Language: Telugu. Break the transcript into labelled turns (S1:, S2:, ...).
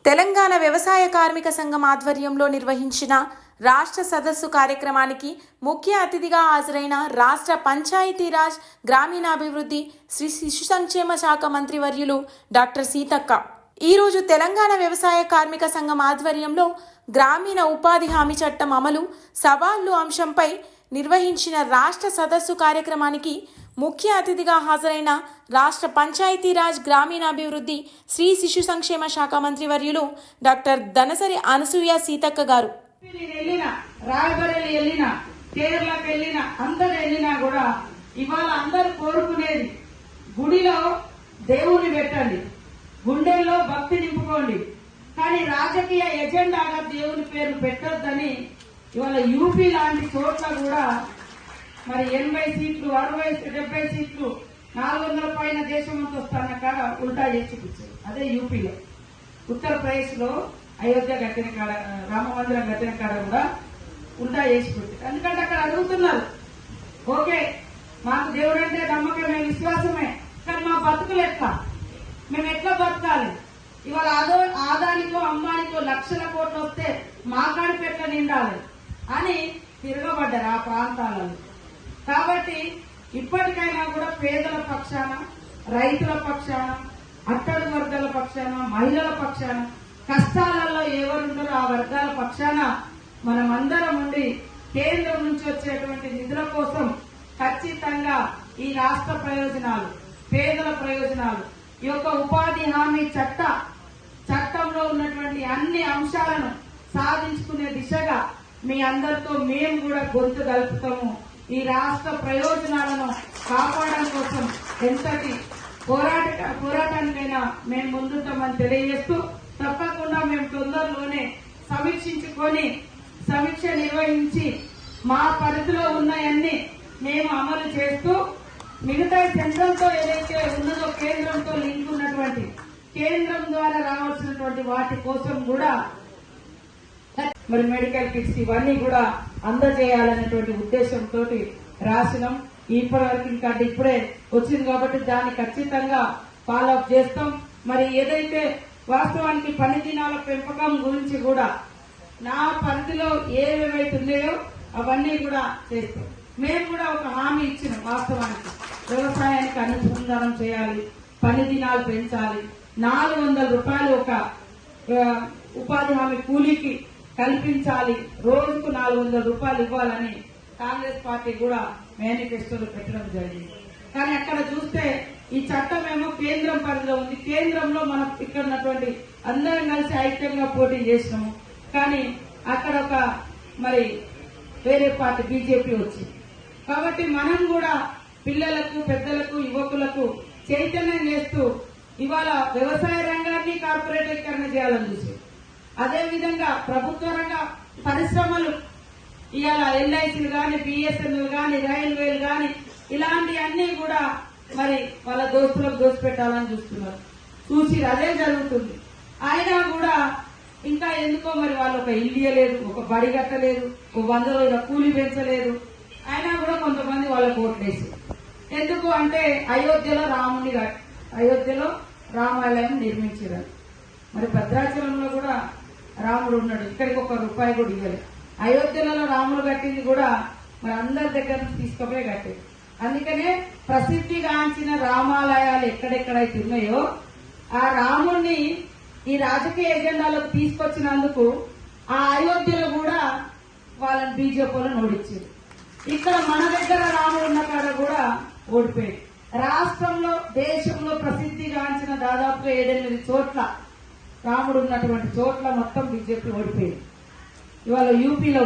S1: తెలంగాణ వ్యవసాయ కార్మిక సంఘం ఆధ్వర్యంలో నిర్వహించిన రాష్ట్ర సదస్సు కార్యక్రమానికి ముఖ్య అతిథిగా హాజరైన రాష్ట్ర పంచాయతీరాజ్ గ్రామీణాభివృద్ధి శ్రీ శిశు సంక్షేమ శాఖ మంత్రివర్యులు డాక్టర్ సీతక్క ఈరోజు తెలంగాణ వ్యవసాయ కార్మిక సంఘం ఆధ్వర్యంలో గ్రామీణ ఉపాధి హామీ చట్టం అమలు సవాళ్లు అంశంపై నిర్వహించిన రాష్ట్ర సదస్సు కార్యక్రమానికి ముఖ్య అతిథిగా హాజరైన రాష్ట్ర పంచాయతీరాజ్ గ్రామీణాభివృద్ధి శ్రీ శిశు సంక్షేమ శాఖ మంత్రివర్యులు డాక్టర్ దనసరి అనసూయ సీతక్క గారు
S2: రాయబరేలి వెళ్ళినా కేరళకి వెళ్ళినా అందరు వెళ్ళినా కూడా ఇవాళ అందరు కోరుకునేది గుడిలో దేవుని పెట్టండి, గుండెల్లో భక్తి నింపుకోండి, కానీ రాజకీయ ఎజెండాగా దేవుని పేరు పెట్టొద్దని ఇవాళ యూపీ లాంటి చోట్ల కూడా మరి 80 సీట్లు 60 70 సీట్లు 400 పైన దేశమంతా వస్తాన కాడ ఉల్టా చేసి చూపించారు. అదే యూపీలో ఉత్తరప్రదేశ్ లో అయోధ్య కట్టిన కాడ రామ మందిరం కట్టిన కాడ కూడా ఉల్టా చేసి పెట్టారు. ఎందుకంటే అక్కడ అడుగుతున్నారు, ఓకే మాకు దేవుడు అంటే నమ్మకమే విశ్వాసమే, కానీ మా బతుకులు ఎట్లా, మేము ఎట్లా బతకాలి, ఇవాళ ఆదానికో అంబానికో లక్షల కోట్లు వస్తే మా కాడికి ఎట్లా నిండాలి అని తిరగబడ్డారు ఆ ప్రాంతాలలో. కాబట్టి ఇప్పటికైనా కూడా పేదల పక్షాన, రైతుల పక్షాన, అట్టడు వర్గాల పక్షాన, మహిళల పక్షాన, కష్టాలలో ఎవరుంటారో ఆ వర్గాల పక్షాన మనమందరం ఉండి కేంద్రం నుంచి వచ్చేటువంటి నిధుల కోసం ఖచ్చితంగా ఈ రాష్ట్ర ప్రయోజనాలు, పేదల ప్రయోజనాలు, ఈ యొక్క ఉపాధి హామీ చట్టంలో ఉన్నటువంటి అన్ని అంశాలను సాధించుకునే దిశగా మీ అందరితో మేము కూడా గొంతు కలుపుతాము. ఈ రాష్ట్ర ప్రయోజనాలను కాపాడడం కోసం ఎంతటి పోరాటానికైనా మేము ముందుంటామని తెలియజేస్తూ, తప్పకుండా మేము తొందరలోనే సమీక్ష నిర్వహించి మా పరిధిలో ఉన్నాయన్ని మేము అమలు చేస్తూ మిగతా కేంద్రంతో ఏదైతే ఉన్నదో కేంద్రంతో లింక్ ఉన్నటువంటి కేంద్రం ద్వారా రావాల్సినటువంటి వాటి కోసం కూడా మరి మెడికల్ కిట్స్ ఇవన్నీ కూడా అందజేయాలనేటువంటి ఉద్దేశంతో రాసినాం. ఇప్పటివరకు ఇంకా ఇప్పుడే వచ్చింది కాబట్టి దాన్ని ఖచ్చితంగా ఫాలో అప్ చేస్తాం. మరి ఏదైతే వాస్తవానికి పని దినాల పెంపకం గురించి కూడా నా పరిధిలో ఏవేవైతున్నాయో అవన్నీ కూడా చేస్తాం. మేము కూడా ఒక హామీ ఇచ్చినాం, వాస్తవానికి వ్యవసాయానికి అనుసంధానం చేయాలి, పని దినాలు పెంచాలి, 400 రూపాయలు ఒక ఉపాధి హామీ కూలీకి కల్పించాలి, రోజుకు 400 రూపాయలు ఇవ్వాలని కాంగ్రెస్ పార్టీ కూడా మేనిఫెస్టోలో పెట్టడం జరిగింది. కానీ అక్కడ చూస్తే ఈ చట్టం ఏమో కేంద్రం పరిధిలో ఉంది. కేంద్రంలో మనం ఇక్కడ ఉన్నటువంటి అందరం కలిసి ఐక్యంగా పోటీ చేసినాము, కానీ అక్కడ ఒక మరి వేరే పార్టీ బీజేపీ వచ్చింది. కాబట్టి మనం కూడా పిల్లలకు, పెద్దలకు, యువకులకు చైతన్యం చేస్తూ ఇవాళ వ్యవసాయ రంగాన్ని కార్పొరేటీకరణ చేయాలని చూసి, అదేవిధంగా ప్రభుత్వ రంగ పరిశ్రమలు ఇవాళ ఎల్ఐసీలు కానీ, బిఎస్ఎన్ఎల్ కానీ, రైల్వేలు కానీ ఇలాంటి అన్ని కూడా మరి వాళ్ళ దోస్తులకు దోసిపెట్టాలని చూస్తున్నారు. చూసి అదే జరుగుతుంది. అయినా కూడా ఇంకా ఎందుకో మరి వాళ్ళు ఒక ఇల్లు ఇయ్యలేదు, ఒక బడి కట్టలేదు, ఒక 100 రోజుల కూలీ పెంచలేదు. అయినా కూడా కొంతమంది వాళ్ళకు ఓట్లేసారు. ఎందుకు అంటే అయోధ్యలో రామాలయం నిర్మించారు. మరి భద్రాచలంలో కూడా రాముడు ఉన్నాడు, ఇక్కడికి ఒక రూపాయి కూడా ఇవ్వలేదు. అయోధ్యలలో రాముడు కట్టింది కూడా మరి అందరి దగ్గర తీసుకుపోయి కట్టేది. అందుకనే ప్రసిద్ధిగాంచిన రామాలయాలు ఎక్కడెక్కడైతే ఉన్నాయో ఆ రాముడిని ఈ రాజకీయ ఎజెండాలకు తీసుకొచ్చినందుకు ఆ అయోధ్యలో కూడా వాళ్ళని బీజేపీలను ఓడించారు. ఇక్కడ మన దగ్గర రాముడు ఉన్న కాడ కూడా ఓడిపోయాడు. రాష్ట్రంలో, దేశంలో ప్రసిద్ధిగాంచిన దాదాపుగా 7-8 చోట్ల రాముడు ఉన్నటువంటి చోట్ల మొత్తం బీజేపీ ఓడిపోయింది. ఇవాళ యూపీలో